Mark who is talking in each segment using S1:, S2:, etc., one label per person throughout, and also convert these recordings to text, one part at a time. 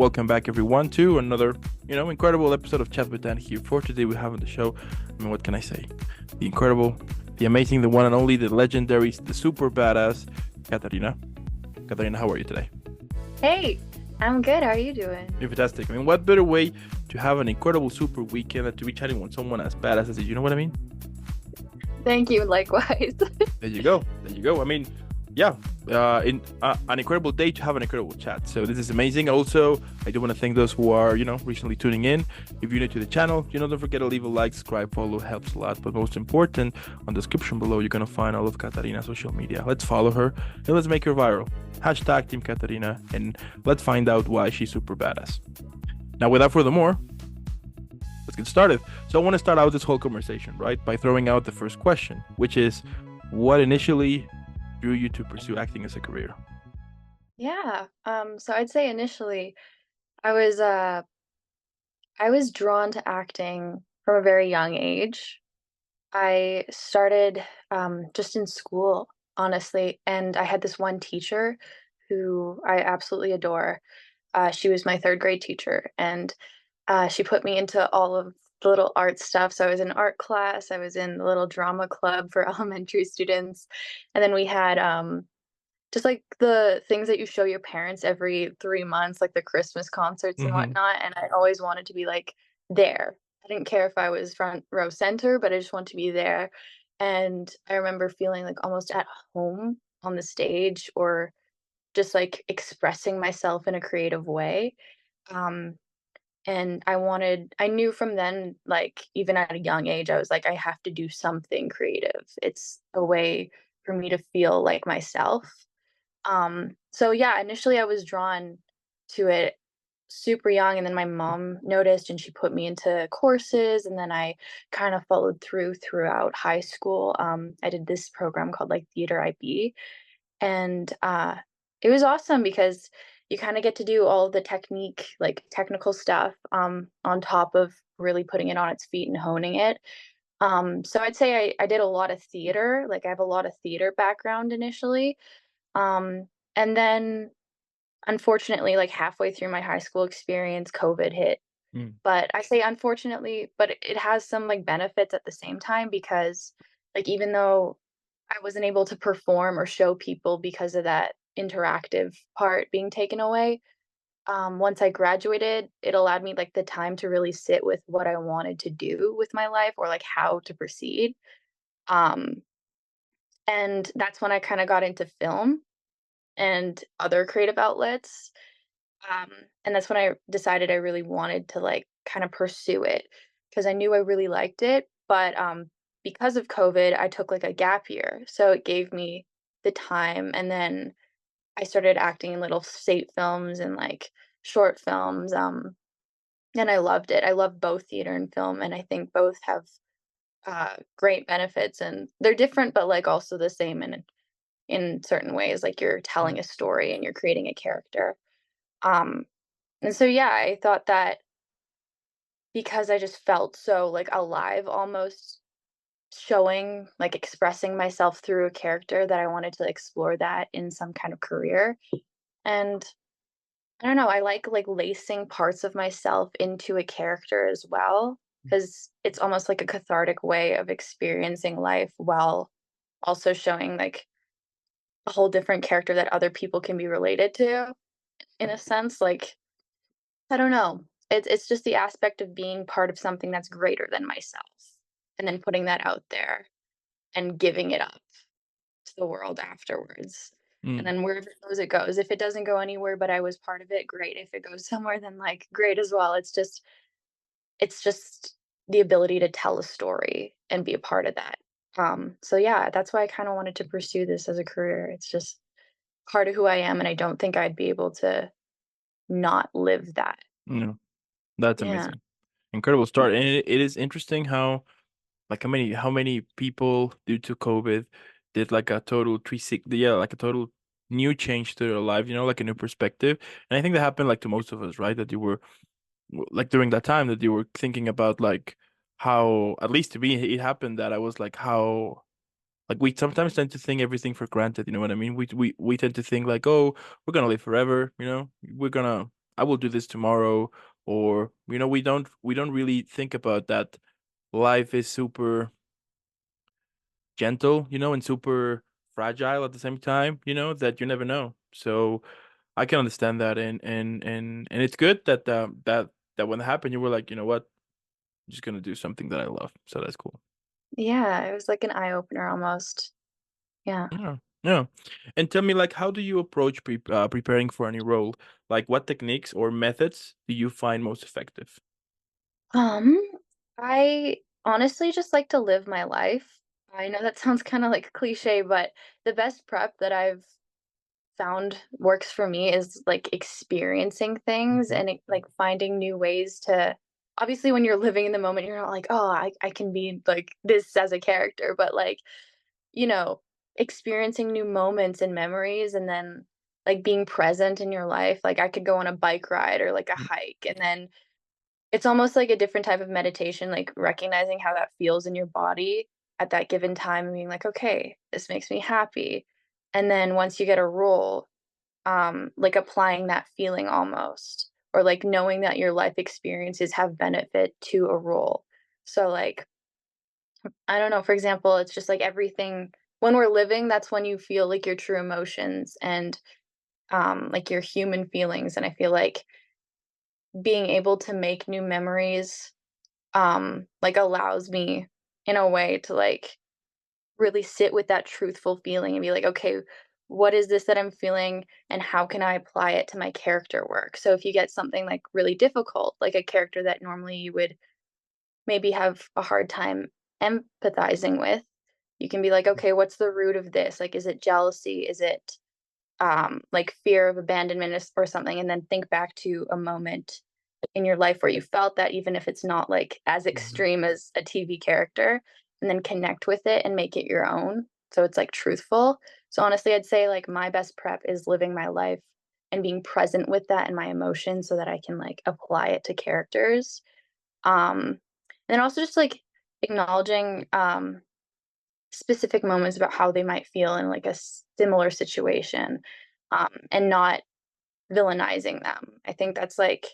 S1: welcome back everyone to another, incredible episode of Chat with Dan here. For today we have on the show, what can I say? The incredible, the amazing, the one and only, the legendary, the super badass Katarina. Katarina, how are you today?
S2: Hey, I'm good. How are you doing?
S1: You're fantastic. What better way to have an incredible super weekend than to be chatting with someone as badass as you? You know what I mean?
S2: Thank you. Likewise.
S1: There you go. There you go. Yeah, in an incredible day to have an incredible chat. So this is amazing. Also, I do want to thank those who are, recently tuning in. If you're new to the channel, don't forget to leave a like, subscribe, follow, helps a lot. But most important, on the description below, you're going to find all of Katarina's social media. Let's follow her and let's make her viral. Hashtag Team Katarina, and let's find out why she's super badass. Now, without further more, let's get started. So I want to start out this whole conversation, right, by throwing out the first question, which is, what initially drew you to pursue acting as a career?
S2: Yeah. So I'd say initially I was drawn to acting from a very young age. I started just in school, honestly, and I had this one teacher who I absolutely adore. She was my third grade teacher, and she put me into all of the little art stuff. So I was in art class, I was in the little drama club for elementary students, and then we had just like the things that you show your parents every 3 months, like the Christmas concerts and
S1: Mm-hmm.
S2: whatnot. And I always wanted to be like there. I didn't care if I was front row center, but I just wanted to be there. And I remember feeling like almost at home on the stage or just like expressing myself in a creative way. Um, and I knew from then, like, even at a young age, I was like, I have to do something creative. It's a way for me to feel like myself. So yeah, initially I was drawn to it super young, and then my mom noticed and she put me into courses, and then I kind of followed throughout high school. I did this program called like Theater IB, and it was awesome because you kind of get to do all the like technical stuff, on top of really putting it on its feet and honing it. So I'd say I did a lot of theater. Like I have a lot of theater background initially. Um, and then unfortunately, like halfway through my high school experience, COVID hit.
S1: Mm.
S2: But I say unfortunately, but it has some like benefits at the same time because like even though I wasn't able to perform or show people because of that interactive part being taken away, once I graduated, it allowed me like the time to really sit with what I wanted to do with my life or like how to proceed. Um, and that's when I kind of got into film and other creative outlets. Um, and that's when I decided I really wanted to like kind of pursue it because I knew I really liked it. But because of COVID, I took like a gap year. So it gave me the time. And then I started acting in little state films and like short films. And I loved it. I love both theater and film. And I think both have great benefits and they're different, but like also the same in certain ways. Like you're telling a story and you're creating a character. Um, and so, yeah, I thought that because I just felt so, like, alive almost showing, like, expressing myself through a character that I wanted to explore that in some kind of career, and I don't know, I like, lacing parts of myself into a character as well, because it's almost like a cathartic way of experiencing life while also showing, like, a whole different character that other people can be related to, in a sense, like I don't know. It's just the aspect of being part of something that's greater than myself, and then putting that out there and giving it up to the world afterwards. And
S1: Mm.
S2: then wherever it goes, it goes. If it doesn't go anywhere, but I was part of it, great. If it goes somewhere, then like great as well. It's just the ability to tell a story and be a part of that. So yeah, that's why I kind of wanted to pursue this as a career. It's just part of who I am, and I don't think I'd be able to not live that.
S1: Yeah, that's
S2: Yeah.
S1: amazing. Incredible start. And it is interesting how, like, how many people due to COVID did like a total 360, yeah, like a total new change to their life, like a new perspective. And I think that happened like to most of us, right? That you were like during that time that you were thinking about like how, at least to me, it happened that I was like how, like, we sometimes tend to think everything for granted, you know what I mean? We tend to think like, oh, we're gonna live forever, we're gonna I will do this tomorrow, or we don't really think about that. Life is super gentle, and super fragile at the same time, that you never know. So I can understand that, and it's good that that when it happened, you were like, you know what, I'm just gonna do something that I love. So that's cool.
S2: Yeah, it was like an eye opener almost. Yeah.
S1: Yeah, yeah. And tell me, like, how do you approach preparing for any role? Like, what techniques or methods do you find most effective?
S2: Um, I honestly just like to live my life. I know that sounds kind of like cliche, but the best prep that I've found works for me is like experiencing things
S1: Mhm,
S2: and like finding new ways to obviously when you're living in the moment, you're not like, oh, I can be like this as a character, but like, you know, experiencing new moments and memories and then like being present in your life. Like I could go on a bike ride or like a hike and then it's almost like a different type of meditation, like recognizing how that feels in your body at that given time and being like, okay, this makes me happy. And then once you get a role, like applying that feeling almost, or like knowing that your life experiences have benefit to a role. So like, I don't know, for example, it's just like everything when we're living, that's when you feel like your true emotions and like your human feelings. And I feel like being able to make new memories like allows me in a way to like really sit with that truthful feeling and be like, okay, what is this that I'm feeling and how can I apply it to my character work? So if you get something like really difficult, like a character that normally you would maybe have a hard time empathizing with, you can be like, okay, what's the root of this? Like, is it jealousy? Is it like fear of abandonment or something? And then think back to a moment in your life where you felt that even if it's not like as
S1: mhm,
S2: extreme as a TV character, and then connect with it and make it your own. So it's like truthful. So honestly, I'd say like my best prep is living my life and being present with that and my emotions so that I can like apply it to characters. And then also just like acknowledging specific moments about how they might feel in like a similar situation and not villainizing them. I think that's like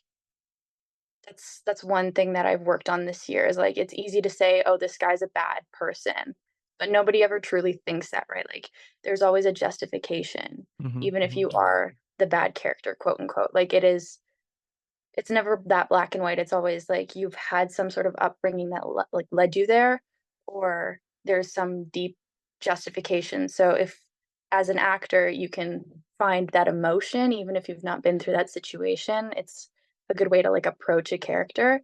S2: that's one thing that I've worked on this year is, like, it's easy to say, "Oh, this guy's a bad person," but nobody ever truly thinks that, right? Like, there's always a justification,
S1: mhm,
S2: even if
S1: mhm,
S2: you are the "bad character," quote, unquote. Like, it's never that black and white, it's always, like, you've had some sort of upbringing that led you there, or there's some deep justification. So if, as an actor, you can find that emotion, even if you've not been through that situation, it's a good way to, like, approach a character.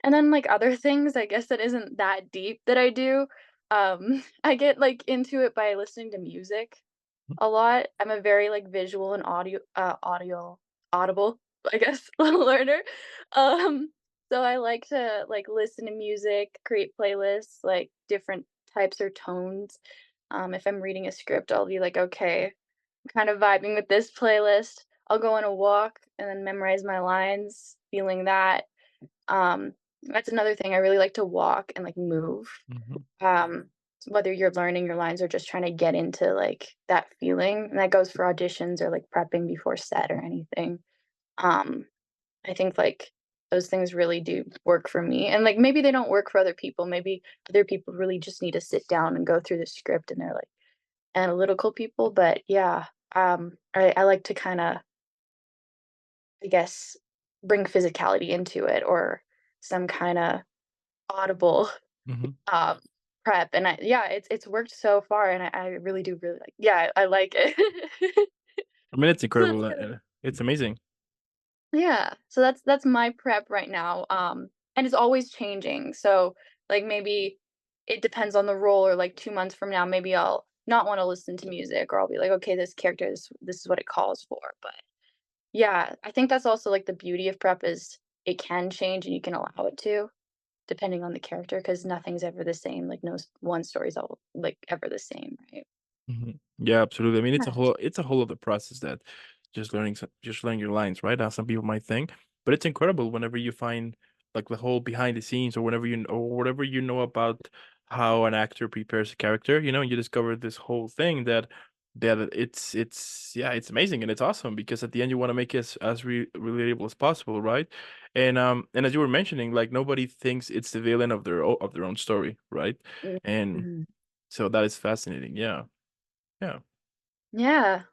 S2: And then, like, other things, I guess that isn't that deep that I do, I get, like, into it by listening to music a lot. I'm a very, like, visual and audible, I guess, learner. So I like to, like, listen to music, create playlists, like, different types or tones. If I'm reading a script, I'll be like, "Okay, I'm kind of vibing with this playlist." I'll go on a walk and then memorize my lines, feeling that. That's another thing, I really like to walk and, like, move.
S1: mhm,
S2: Um, whether you're learning your lines or just trying to get into, like, that feeling, and that goes for auditions or, like, prepping before set or anything. Um, I think, like, those things really do work for me, and, like, maybe they don't work for other people, maybe other people really just need to sit down and go through the script and they're, like, analytical people, but yeah, I like to kinda, I guess, bring physicality into it or some kinda audible
S1: mhm.
S2: um, prep, and I yeah, it's worked so far, and I really do really like yeah, I like it.
S1: I mean, it's
S2: So that's
S1: incredible.
S2: kinda
S1: It's amazing.
S2: yeah, so that's my prep right now, and it's always changing, so, like, maybe it depends on the role or, like, 2 months from now, maybe I'll not wanna listen to music, or I'll be like, "Okay, this character, this is what it calls for," but yeah, I think that's also, like, the beauty of prep is it can change and you can allow it to. Depending on the character, because nothing's ever the same, like, no one story's all, like, ever the same, right?
S1: Mhm. Yeah, absolutely. I mean, it's a
S2: Yeah.
S1: whole other process that just learning your lines, right? As some people might think, but it's incredible whenever you find like the whole behind the scenes or whatever you know about how an actor prepares a character, and you discover this whole thing that Yeah, it's yeah, it's amazing and it's awesome because at the end you want to make it as relatable as possible, right? And as you were mentioning, like nobody thinks it's the villain of of their own story, right? And
S2: Mhm.
S1: so that is fascinating. Yeah, yeah,
S2: Yeah.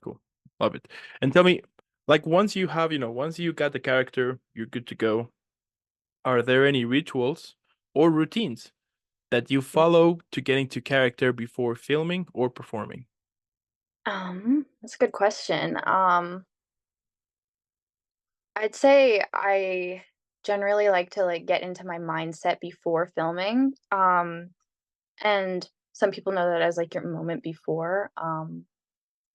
S1: cool, love it. And tell me, like once you have, once you got the character, you're good to go. Are there any rituals or routines that you follow to get into character before filming or performing?
S2: That's a good question. I'd say I generally like to like get into my mindset before filming. And some people know that as like your moment before,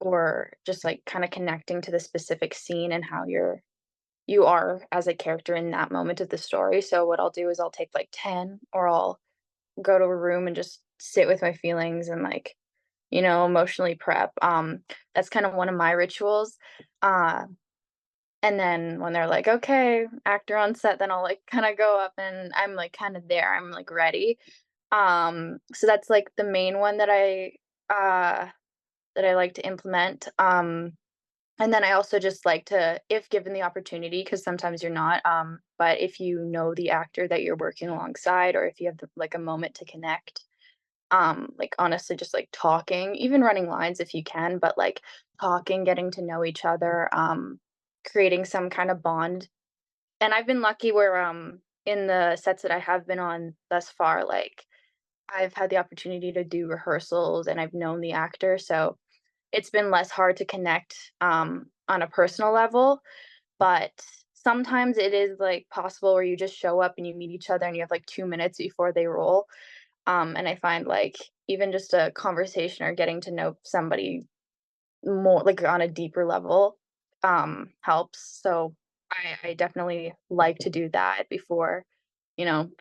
S2: or just like kind of connecting to the specific scene and how you are as a character in that moment of the story. So what I'll do is I'll take like 10 or I'll go to a room and just sit with my feelings and like, emotionally prep. That's kind of one of my rituals. Uh and then when they're like, "Okay, actor on set," then I'll, like, kinda go up and I'm, like, kinda there, I'm, like, ready. So that's, like, the main one uh, that I like to implement, and then I also just like to, if given the opportunity, because sometimes you're not, but if you know the actor that you're working alongside or if you have the like, a moment to connect, like, honestly, just, like, talking, even running lines if you can, but, like, talking, getting to know each other, creating some kind of bond. And I've been lucky where, in the sets that I have been on thus far, like, I've had the opportunity to do rehearsals and I've known the actor, so it's been less hard to connect, on a personal level, but sometimes it is, like, possible where you just show up and you meet each other and you have, like, 2 minutes before they roll, and I find, like, even just a conversation or getting to know somebody more like, on a deeper level, helps, so I definitely like to do that before,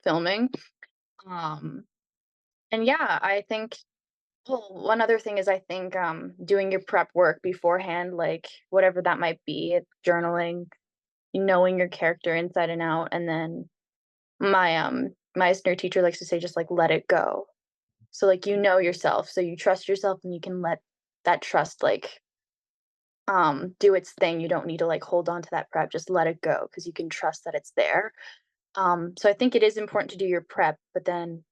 S2: filming, um, and yeah, I think one other thing is I think, doing your prep work beforehand, like, whatever that might be, it's journaling, knowing your character inside and out, and then my senior teacher likes to say, "Just, like, let it go." So, like, you know yourself, so you trust yourself and you can let that trust, like, do its thing. You don't need to, like, hold on to that prep, just let it go because you can trust that it's there. So I think it is important to do your prep, but then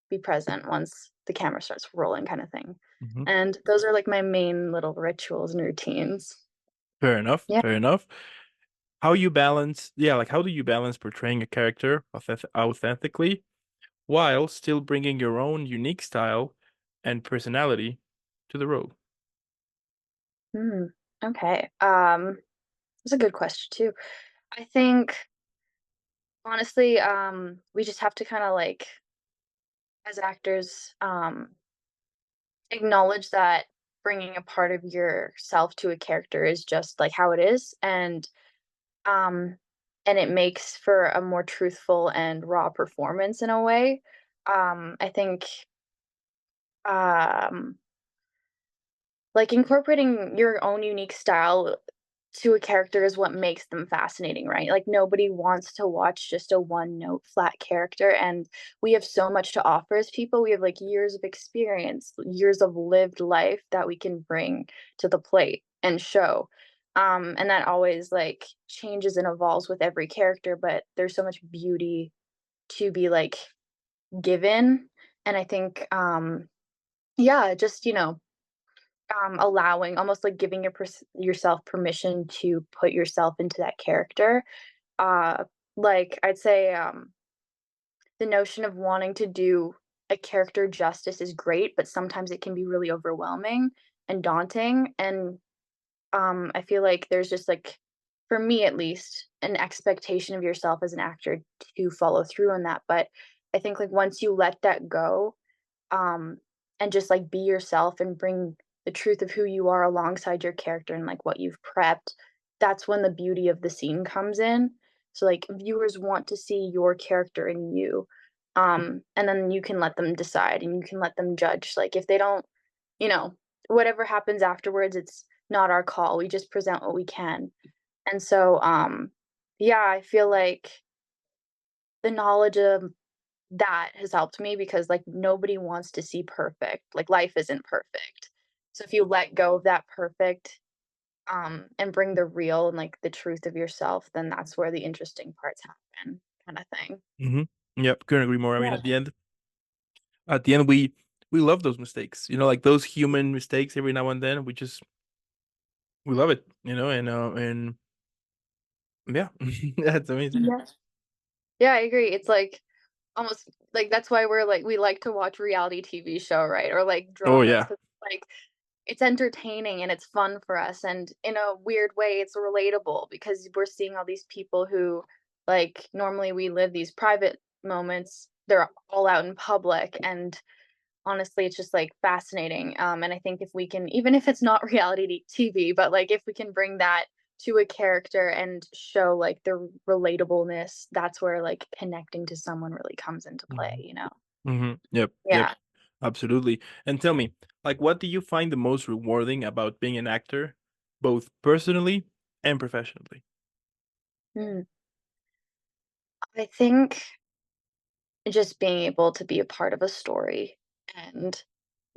S2: be present once the camera starts rolling kinda thing.
S1: Mhm.
S2: And those are, like, my main little rituals and routines.
S1: Fair enough.
S2: Yeah.
S1: Fair enough. How do you balance portraying a character authentically while still bringing your own unique style and personality to the role?
S2: Mm, okay. That's a good question too. I think, honestly, we just have to kinda, like, as actors, acknowledge that bringing a part of yourself to a character is just, like, how it is, um, and it makes for a more truthful and raw performance in a way. I think, um, like, incorporating your own unique style to a character is what makes them fascinating, right? Like, nobody wants to watch just a one note flat character, and we have so much to offer as people. We have, like, years of experience, years of lived life that we can bring to the plate and show. And that always, like, changes and evolves with every character, but there's so much beauty to be, like, given, and I think, yeah, just, allowing almost like giving yourself permission to put yourself into that character. Uh, like, I'd say, the notion of wanting to do a character justice is great, but sometimes it can be really overwhelming and daunting, and, I feel like there's just, like, for me at least, an expectation of yourself as an actor to follow through on that, but I think, like, once you let that go, um, and just, like, be yourself and bring the truth of who you are alongside your character and, like, what you've prepped, that's when the beauty of the scene comes in. So, like, viewers want to see your character in you, and then you can let them decide and you can let them judge. Like, if they don't, you know, whatever happens afterwards, it's not our call. We just present what we can. And so, yeah, I feel like the knowledge of that has helped me because, like, nobody wants to see perfect, like, life isn't perfect. So if you let go of that perfect, and bring the real and, like, the truth of yourself, then that's where the interesting parts happen, kinda thing.
S1: Hmm. Yep, couldn't agree more. I mean,
S2: Yeah.
S1: at the end, we love those mistakes. Like those human mistakes every now and then. We love it. And yeah, that's amazing.
S2: Yeah. Yeah, I agree. It's, like, almost like, that's why we like to watch reality TV show, right? Or, like,
S1: Oh
S2: dramas
S1: yeah.
S2: 'cause, like, it's entertaining and it's fun for us, and in a weird way, it's relatable because we're seeing all these people who, like, normally we live these private moments, they're all out in public, and honestly, it's just, like, fascinating, and I think if we can even if it's not reality TV, but, like, if we can bring that to a character and show, like, the relatableness, that's where, like, connecting to someone really comes into play,
S1: Hmm.
S2: you know?
S1: Yep. Yep.
S2: Yeah.
S1: Absolutely. And tell me, like, what do you find the most rewarding about being an actor, both personally and professionally?
S2: Mm. I think just being able to be a part of a story and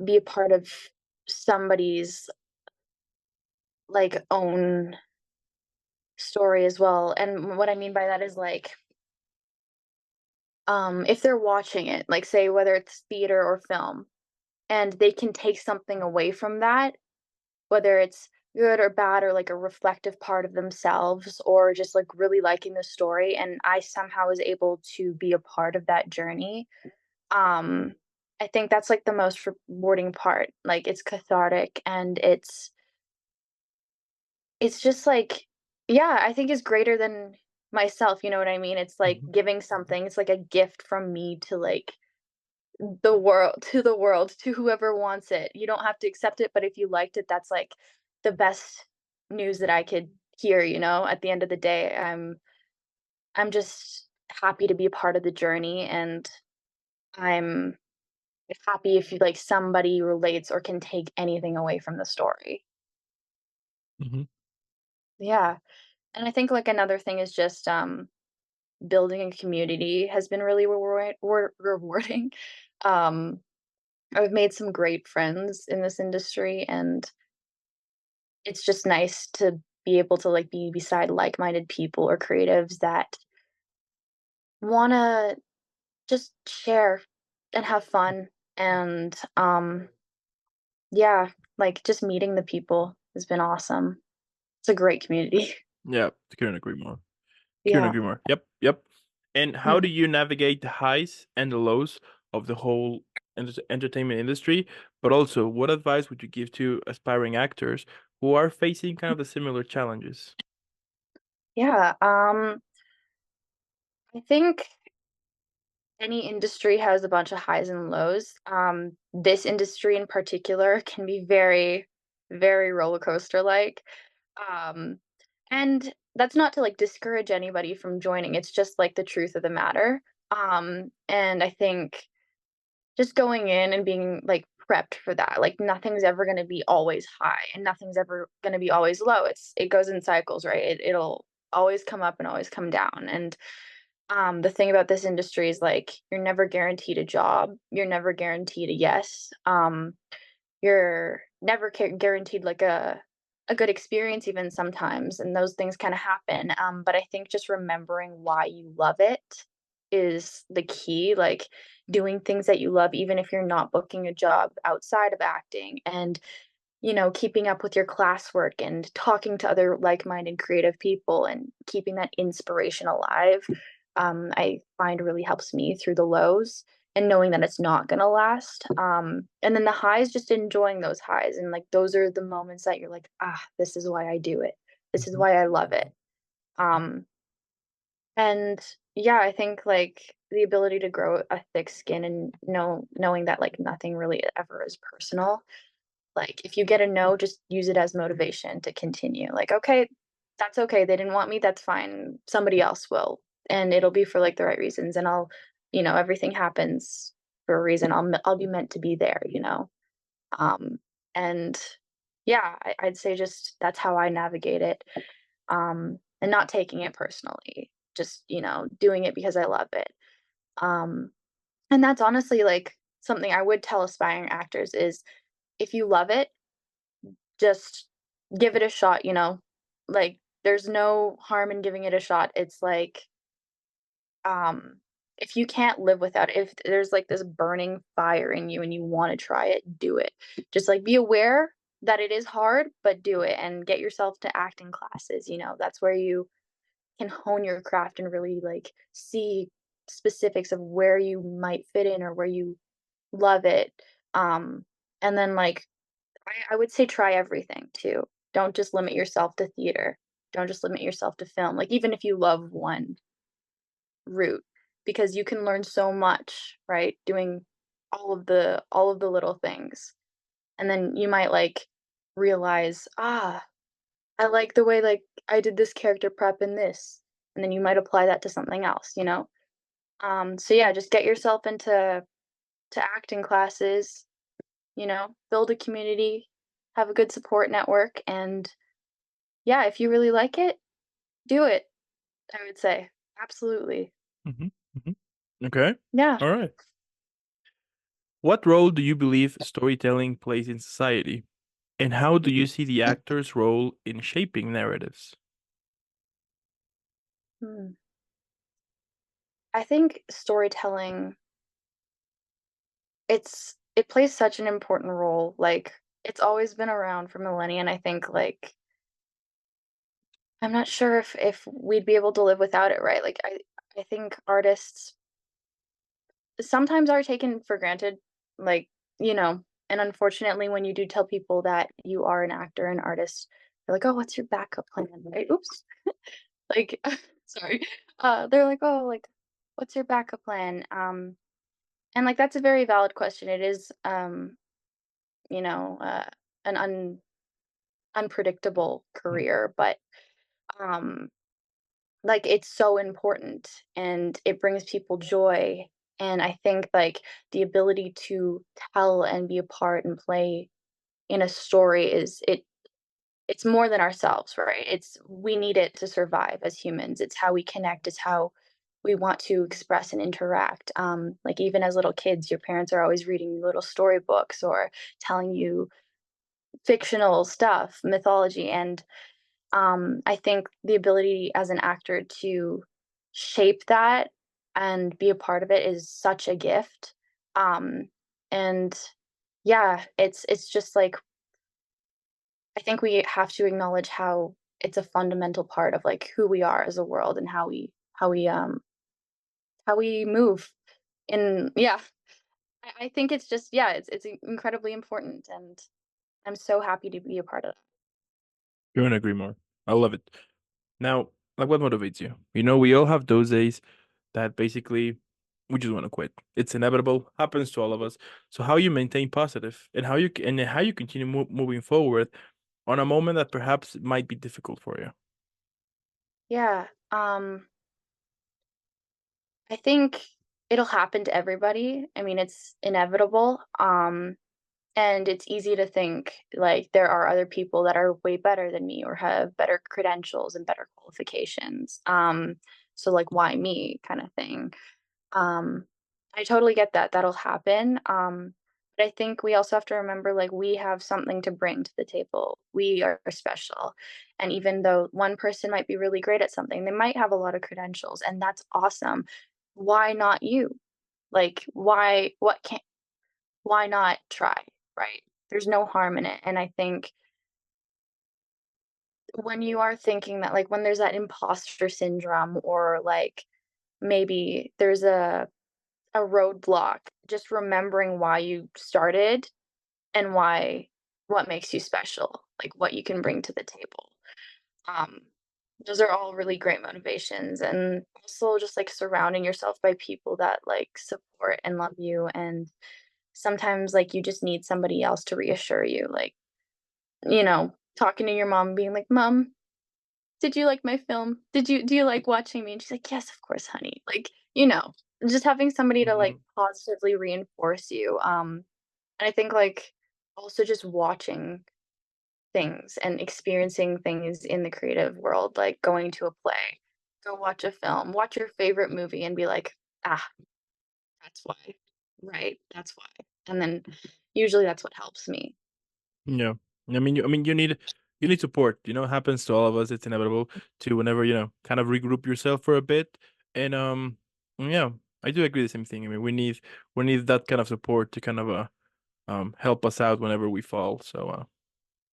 S2: be a part of somebody's, like, own story as well, and what I mean by that is, like, if they're watching it, like, say, whether it's theater or film, and they can take something away from that, whether it's good or bad or, like, a reflective part of themselves or just, like, really liking the story, and I somehow was able to be a part of that journey, um, I think that's, like, the most rewarding part, like, it's cathartic and it's just, like yeah, I think it's greater than myself, you know what I mean? It's, like,
S1: Hmm.
S2: giving something, it's like a gift from me to, like, the world, to whoever wants it. You don't have to accept it, but if you liked it, that's, like, the best news that I could hear, you know? At the end of the day, I'm just happy to be a part of the journey, and I'm happy if you like, somebody relates or can take anything away from the story.
S1: Hmm.
S2: Yeah, and I think, like, another thing is just, building a community has been really rewarding. Um, I've made some great friends in this industry, and it's just nice to be able to, like, be beside like-minded people or creatives that wanna just share and have fun, and, yeah, like, just meeting the people has been awesome. It's a great community.
S1: Yeah, couldn't agree more. Couldn't
S2: Yeah.
S1: agree more. Yep, yep. And how
S2: Mm.
S1: do you navigate the highs and the lows of the whole entertainment industry? But also, what advice would you give to aspiring actors who are facing kind of the similar challenges?
S2: Yeah, I think any industry has a bunch of highs and lows. This industry in particular can be very, very roller coaster like. Um, and that's not to like discourage anybody from joining. It's just like the truth of the matter. And I think just going in and being like prepped for that. Like nothing's ever going to be always high and nothing's ever going to be always low. It goes in cycles, right? It'll always come up and always come down. And the thing about this industry is like you're never guaranteed a job. You're never guaranteed a yes. You're never guaranteed like a good experience even sometimes, and those things kind of happen. But I think just remembering why you love it is the key. Like doing things that you love, even if you're not booking a job outside of acting, and keeping up with your classwork and talking to other like-minded creative people and keeping that inspiration alive, I find really helps me through the lows and knowing that it's not gonna last. And then the highs, just enjoying those highs and like those are the moments that you're like, this is why I do it. This is
S1: Mhm,
S2: why I love it. Um, and yeah, I think like the ability to grow a thick skin and knowing that like nothing really ever is personal, like, if you get a no, just use it as motivation to continue. Like, "Okay, that's okay. They didn't want me, that's fine. Somebody else will, and it'll be for, like, the right reasons, and everything happens for a reason. I'll be meant to be there, you know?" Um, and yeah, I'd say just that's how I navigate it, and not taking it personally. Just, doing it because I love it. Um, and that's honestly, like, something I would tell aspiring actors is if you love it, just give it a shot, Like, there's no harm in giving it a shot. It's like, um, if you can't live without it, if there's, like, this burning fire in you and you wanna try it, do it. Just, like, be aware that it is hard, but do it and get yourself to acting classes, That's where you can hone your craft and really, like, see specifics of where you might fit in or where you love it. Um, and then, like, I would say try everything too. Don't just limit yourself to theater. Don't just limit yourself to film. Like, even if you love one route, because you can learn so much, right? Doing all of the little things. And then you might like realize, I like the way like I did this character prep in this. And then you might apply that to something else. So yeah, just get yourself into acting classes, build a community, have a good support network, and yeah, if you really like it, do it, I would say. Absolutely.
S1: Hmm. Hmm. Okay.
S2: Yeah.
S1: All right. What role do you believe storytelling plays in society? And how do you see the actor's role in shaping narratives?
S2: Hmm. I think storytelling, it plays such an important role. Like, it's always been around for millennia, and I think like I'm not sure if we'd be able to live without it, right? Like I think artists sometimes are taken for granted, like, and unfortunately, when you do tell people that you are an actor and artist, they're like, "Oh, what's your backup plan?" Right? Oops. Like, sorry. They're like, "Oh, like, what's your backup plan?" And like that's a very valid question. It is, you know, uh, an unpredictable
S1: Mm.
S2: career, but um, like it's so important and it brings people joy. And I think like the ability to tell and be a part and play in a story it's more than ourselves, right? It's we need it to survive as humans. It's how we connect, it's how we want to express and interact. Like even as little kids, your parents are always reading you little storybooks or telling you fictional stuff, mythology, and I think the ability as an actor to shape that and be a part of it is such a gift. Um, and yeah, it's just like I think we have to acknowledge how it's a fundamental part of like who we are as a world and how we move. In yeah, I think it's just yeah, it's incredibly important, and I'm so happy to be a part of that.
S1: Couldn't agree more. I love it. Now, like what motivates you? We all have those days that basically we just want to quit. It's inevitable, happens to all of us. So how you maintain positive and how you continue moving forward on a moment that perhaps might be difficult for you.
S2: Yeah. I think it'll happen to everybody. I mean, it's inevitable. And it's easy to think like there are other people that are way better than me or have better credentials and better qualifications. So like why me kind of thing. Um, I totally get that. That'll happen. But I think we also have to remember like we have something to bring to the table. We are special. And even though one person might be really great at something, they might have a lot of credentials, and that's awesome. Why not you? Like why not try, right? There's no harm in it. And I think when you are thinking that like when there's that imposter syndrome or like maybe there's a roadblock, just remembering why you started and what makes you special, like what you can bring to the table. Um, those are all really great motivations, and also just like surrounding yourself by people that like support and love you. And sometimes like you just need somebody else to reassure you, like talking to your mom, being like, "Mom, did you like my film? Do you like watching me?" And she's like, "Yes, of course, honey." Like, just having somebody to like
S1: Mhm.
S2: positively reinforce you. And I think like also just watching things and experiencing things in the creative world, like going to a play, go watch a film, watch your favorite movie and be like, "Ah, that's why." Right? That's why. And then usually that's what helps me.
S1: Yeah. You need support. It happens to all of us. It's inevitable to whenever kind of regroup yourself for a bit. And yeah, I do agree the same thing. I mean, we need that kind of support to kind of help us out whenever we fall. So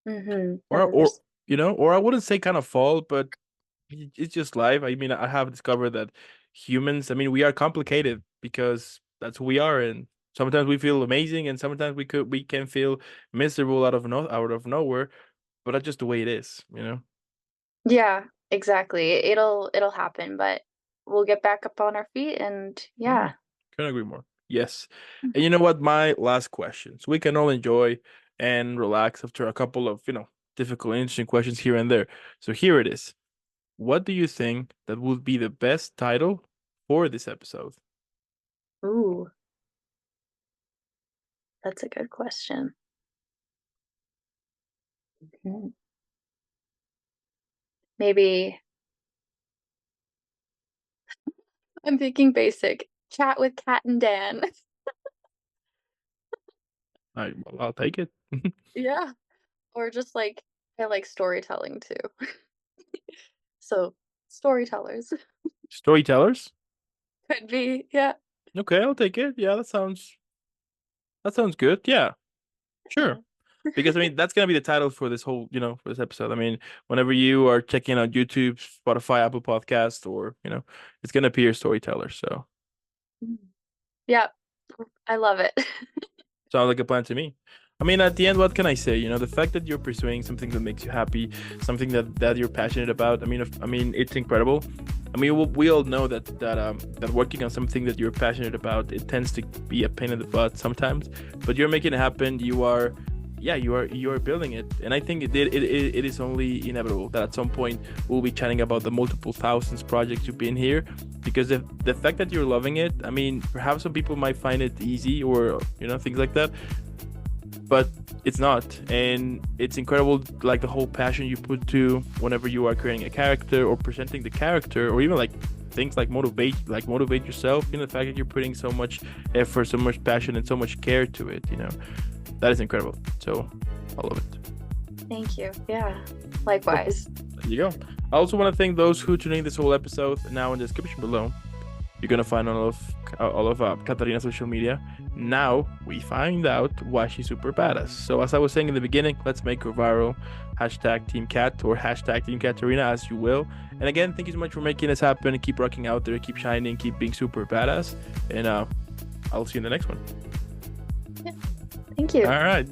S2: Mhm.
S1: or
S2: 100%.
S1: or I wouldn't say kind of fall, but it's just life. I mean, I have discovered that humans, I mean, we are complicated because that's who we are, and sometimes we feel amazing, and sometimes we can feel miserable out of nowhere, but that's just the way it is.
S2: Yeah, exactly. It'll happen, but we'll get back up on our feet and
S1: Mm,
S2: yeah.
S1: couldn't agree more. Yes.
S2: Mm.
S1: And you know what? My last question. So we can all enjoy and relax after a couple of, difficult, interesting questions here and there. So here it is. What do you think that would be the best title for this episode?
S2: Ooh, that's a good question. Mm. Maybe I'm thinking basic. Chat with Kat and Dan.
S1: I'll take it.
S2: Yeah. Or just like I like storytelling too. So, storytellers
S1: Storytellers?
S2: could be, yeah.
S1: Okay, I'll take it. Yeah, that sounds good. Yeah, sure.
S2: Yeah.
S1: Because I mean, that's gonna be the title for this whole, for this episode. I mean, whenever you are checking out YouTube, Spotify, Apple Podcast, or it's gonna appear Storyteller. So
S2: Mm. Yeah, I love it.
S1: sounds like a plan to me. I mean, at the end, what can I say? The fact that you're pursuing something that makes you happy, something that you're passionate about. I mean, it's incredible. I mean, we all know that working on something that you're passionate about, it tends to be a pain in the butt sometimes. But you're making it happen. You are building it, and I think it is only inevitable that at some point we'll be chatting about the multiple thousands projects you've been here, because the fact that you're loving it. I mean, perhaps some people might find it easy or things like that, but it's not, and it's incredible, like the whole passion you put to whenever you are creating a character or presenting the character, or even like things like motivate yourself. The fact that you're putting so much effort, so much passion, and so much care to it. That is incredible. So I love it.
S2: Thank you. Yeah. Likewise.
S1: There you go. I also want to thank those who tuned in this whole episode. Now in the description below, you're gonna find all of Katarina's social media. Now we find out why she's super badass. So as I was saying in the beginning, let's make her viral. Hashtag Team Cat or hashtag Team Katarina, as you will. And again, thank you so much for making this happen. Keep rocking out there, keep shining, keep being super badass. And I'll see you in the next one.
S2: Yeah. Thank you.
S1: All right.